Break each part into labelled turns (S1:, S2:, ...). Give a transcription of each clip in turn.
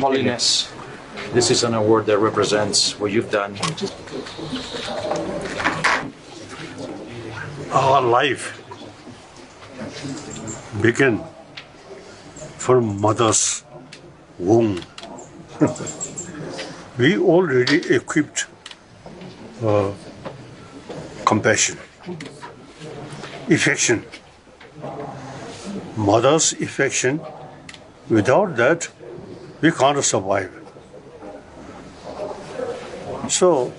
S1: Holiness, this is an award that represents what you've done.
S2: Our life began from mother's womb. We already equipped compassion, affection. Mother's affection, without that, we can't survive. So,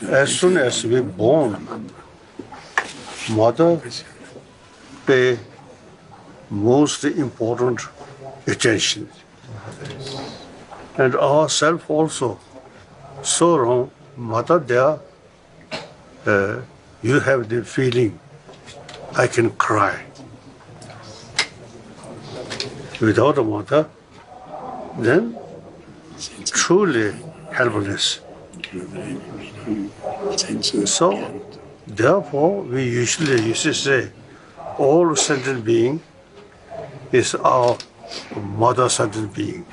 S2: as soon as we're born, mother pay most important attention. And ourselves also. So, mother there, you have the feeling, I can cry. Without a mother, then truly helpless. So, therefore, we usually used to say, all sentient being is our mother sentient being.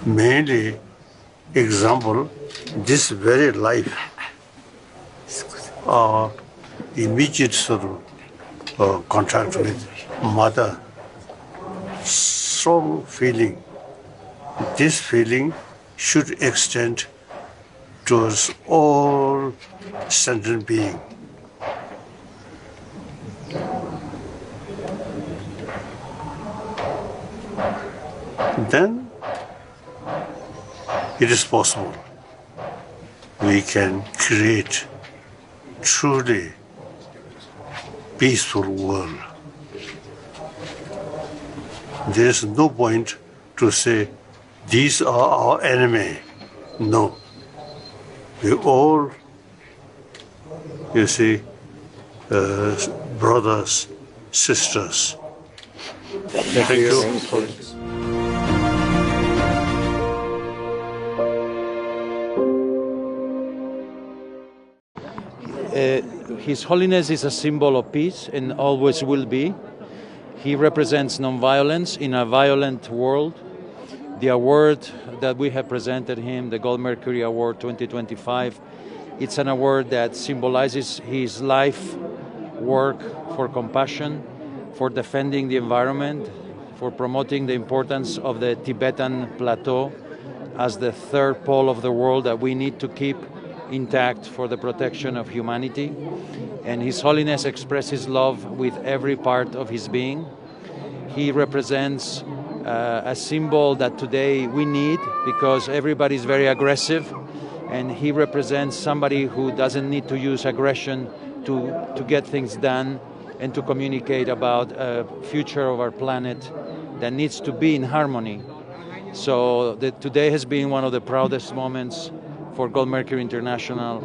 S2: Mainly, example, this very life, our immediate sort of contact with mother, strong feeling. This feeling should extend towards all sentient beings. Then it is possible we can create truly peaceful world. There is no point to say these are our enemy. No. We all, you see, brothers, sisters. Thank you.
S1: His Holiness is a symbol of peace and always will be. He represents nonviolence in a violent world. The award that we have presented him, the Gold Mercury Award 2025, it's an award that symbolizes his life work for compassion, for defending the environment, for promoting the importance of the Tibetan Plateau as the third pole of the world that we need to keep intact for the protection of humanity. And His Holiness expresses love with every part of his being. He represents a symbol that today we need because everybody is very aggressive, and he represents somebody who doesn't need to use aggression to get things done and to communicate about a future of our planet that needs to be in harmony. So today has been one of the proudest moments for Gold Mercury International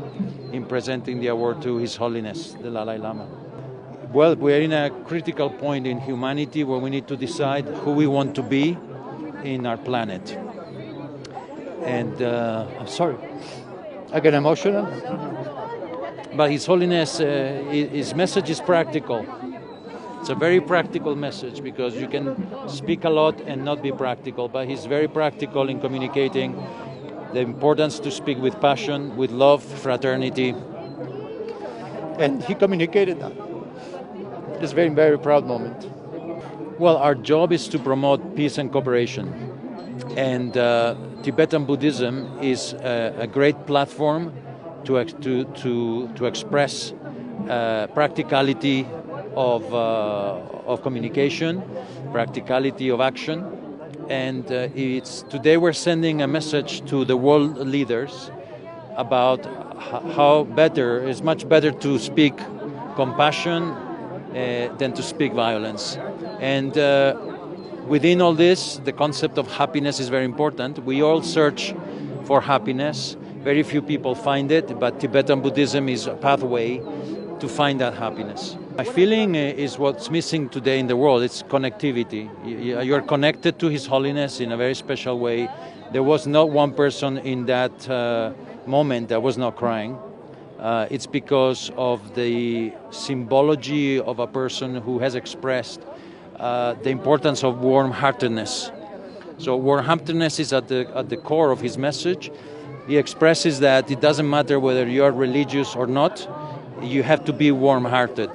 S1: in presenting the award to His Holiness, the Dalai Lama. Well, we are in a critical point in humanity where we need to decide who we want to be in our planet. And I'm sorry, I get emotional. But His Holiness, his message is practical. It's a very practical message because you can speak a lot and not be practical, but he's very practical in communicating the importance to speak with passion, with love, fraternity. And he communicated that. It's a very, very proud moment. Well, our job is to promote peace and cooperation. And Tibetan Buddhism is a great platform to express practicality of communication, practicality of action. And today we're sending a message to the world leaders about how it's much better to speak compassion than to speak violence. And within all this, the concept of happiness is very important. We all search for happiness. Very few people find it, but Tibetan Buddhism is a pathway to find that happiness. My feeling is what's missing today in the world. It's connectivity. You're connected to His Holiness in a very special way. There was not one person in that moment that was not crying. It's because of the symbology of a person who has expressed the importance of warm-heartedness. So warm-heartedness is at the core of his message. He expresses that it doesn't matter whether you are religious or not, you have to be warm-hearted.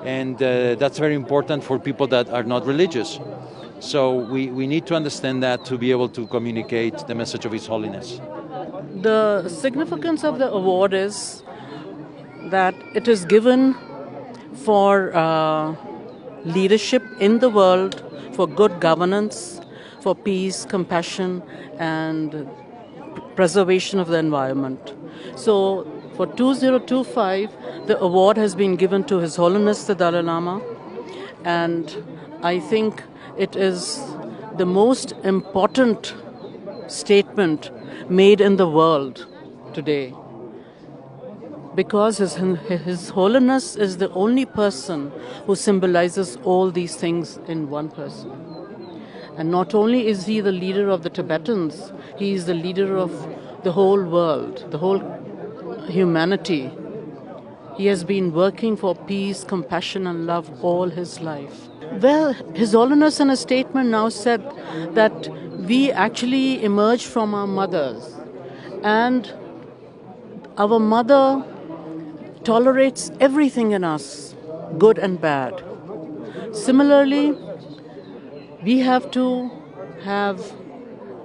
S1: And that's very important for people that are not religious. So we need to understand that to be able to communicate the message of His Holiness.
S3: The significance of the award is that it is given for leadership in the world, for good governance, for peace, compassion, and preservation of the environment. So for 2025, the award has been given to His Holiness the Dalai Lama, and I think it is the most important statement made in the world today, because His Holiness is the only person who symbolizes all these things in one person. And not only is he the leader of the Tibetans, he is the leader of the whole world, the whole humanity. He has been working for peace, compassion, and love all his life. Well, His Holiness in a statement now said that we actually emerged from our mothers, and our mother tolerates everything in us, good and bad. Similarly, we have to have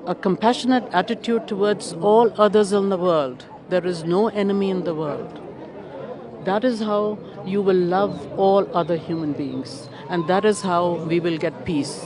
S3: a compassionate attitude towards all others in the world. There is no enemy in the world. That is how you will love all other human beings, and that is how we will get peace.